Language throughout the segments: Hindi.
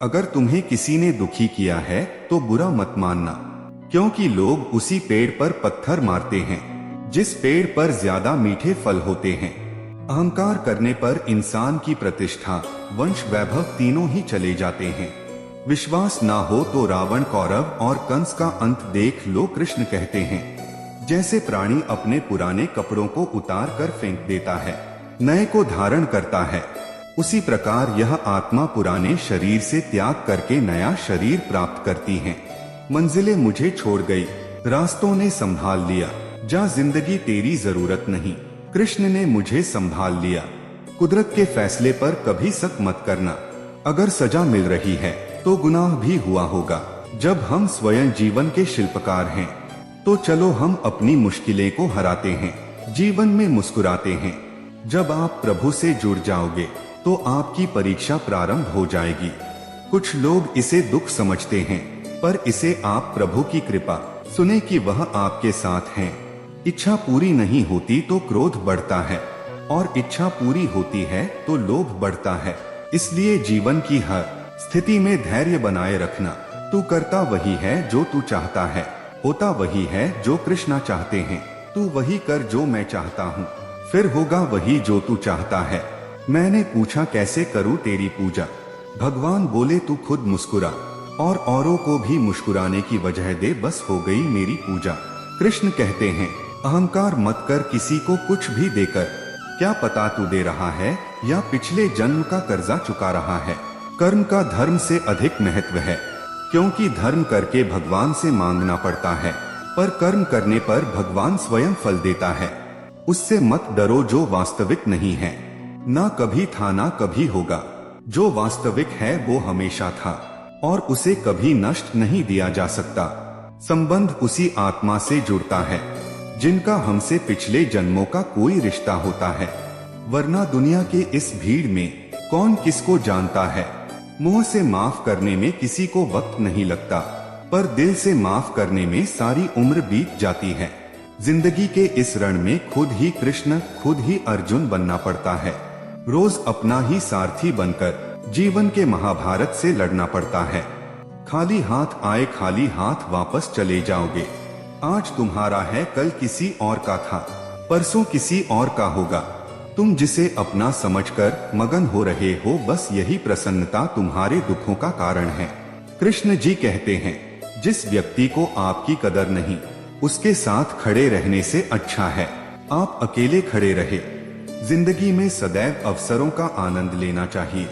अगर तुम्हें किसी ने दुखी किया है तो बुरा मत मानना, क्योंकि लोग उसी पेड़ पर पत्थर मारते हैं जिस पेड़ पर ज्यादा मीठे फल होते हैं। अहंकार करने पर इंसान की प्रतिष्ठा, वंश, वैभव तीनों ही चले जाते हैं। विश्वास ना हो तो रावण, कौरव और कंस का अंत देख लो। कृष्ण कहते हैं, जैसे प्राणी अपने पुराने कपड़ों को उतार कर फेंक देता है, नए को धारण करता है, उसी प्रकार यह आत्मा पुराने शरीर से त्याग करके नया शरीर प्राप्त करती है। मंजिलें मुझे छोड़ गई, रास्तों ने संभाल लिया, जा जिंदगी तेरी जरूरत नहीं, कृष्ण ने मुझे संभाल लिया। कुदरत के फैसले पर कभी शक मत करना, अगर सजा मिल रही है तो गुनाह भी हुआ होगा। जब हम स्वयं जीवन के शिल्पकार हैं तो चलो हम अपनी मुश्किलें को हराते हैं, जीवन में मुस्कुराते हैं। जब आप प्रभु से जुड़ जाओगे तो आपकी परीक्षा प्रारंभ हो जाएगी। कुछ लोग इसे दुख समझते हैं, पर इसे आप प्रभु की कृपा सुने कि वह आपके साथ हैं। इच्छा पूरी नहीं होती तो क्रोध बढ़ता है, और इच्छा पूरी होती है तो लोभ बढ़ता है। इसलिए जीवन की हर स्थिति में धैर्य बनाए रखना। तू करता वही है जो तू चाहता है, होता वही है जो कृष्णा चाहते हैं। तू वही कर जो मैं चाहता हूँ, फिर होगा वही जो तू चाहता है। मैंने पूछा कैसे करूँ तेरी पूजा, भगवान बोले तू खुद मुस्कुरा और औरों को भी मुस्कुराने की वजह दे, बस हो गई मेरी पूजा। कृष्ण कहते हैं, अहंकार मत कर किसी को कुछ भी देकर, क्या पता तू दे रहा है या पिछले जन्म का कर्जा चुका रहा है। कर्म का धर्म से अधिक महत्व है, क्योंकि धर्म करके भगवान से मांगना पड़ता है, पर कर्म करने पर भगवान स्वयं फल देता है। उससे मत डरो जो वास्तविक नहीं है, ना कभी था ना कभी होगा। जो वास्तविक है वो हमेशा था और उसे कभी नष्ट नहीं दिया जा सकता। संबंध उसी आत्मा से जुड़ता है जिनका हमसे पिछले जन्मों का कोई रिश्ता होता है, वरना दुनिया के इस भीड़ में कौन किसको जानता है। मुंह से माफ करने में किसी को वक्त नहीं लगता, पर दिल से माफ करने में सारी उम्र बीत जाती है। जिंदगी के इस रण में खुद ही कृष्ण, खुद ही अर्जुन बनना पड़ता है। रोज अपना ही सारथी बनकर जीवन के महाभारत से लड़ना पड़ता है। खाली हाथ आए खाली हाथ वापस चले जाओगे। आज तुम्हारा है, कल किसी और का था, परसों किसी और का होगा। तुम जिसे अपना समझकर मगन हो रहे हो, बस यही प्रसन्नता तुम्हारे दुखों का कारण है। कृष्ण जी कहते हैं, जिस व्यक्ति को आपकी कदर नहीं, उसके साथ खड़े रहने से अच्छा है आप अकेले खड़े रहे। जिंदगी में सदैव अवसरों का आनंद लेना चाहिए,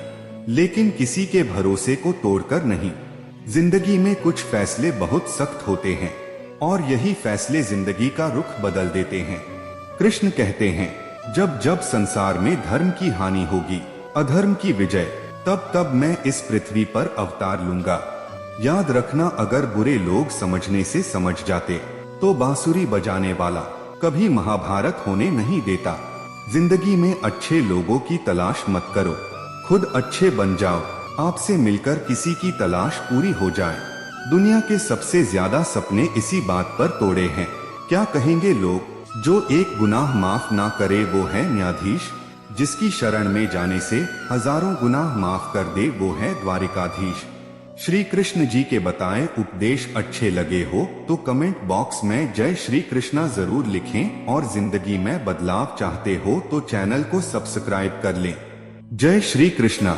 लेकिन किसी के भरोसे को तोड़कर नहीं। जिंदगी में कुछ फैसले बहुत सख्त होते हैं और यही फैसले जिंदगी का रुख बदल देते हैं। कृष्ण कहते हैं, जब जब संसार में धर्म की हानि होगी, अधर्म की विजय, तब तब मैं इस पृथ्वी पर अवतार लूंगा। याद रखना, अगर बुरे लोग समझने से समझ जाते तो बांसुरी बजाने वाला कभी महाभारत होने नहीं देता। जिंदगी में अच्छे लोगों की तलाश मत करो, खुद अच्छे बन जाओ। आपसे मिलकर किसी की तलाश पूरी हो जाए। दुनिया के सबसे ज्यादा सपने इसी बात पर तोड़े हैं। क्या कहेंगे लोग, जो एक गुनाह माफ ना करे वो है न्यायाधीश, जिसकी शरण में जाने से हजारों गुनाह माफ कर दे वो है द्वारिकाधीश। श्री कृष्ण जी के बताए उपदेश अच्छे लगे हो तो कमेंट बॉक्स में जय श्री कृष्णा जरूर लिखें, और जिंदगी में बदलाव चाहते हो तो चैनल को सब्सक्राइब कर लें। जय श्री कृष्णा।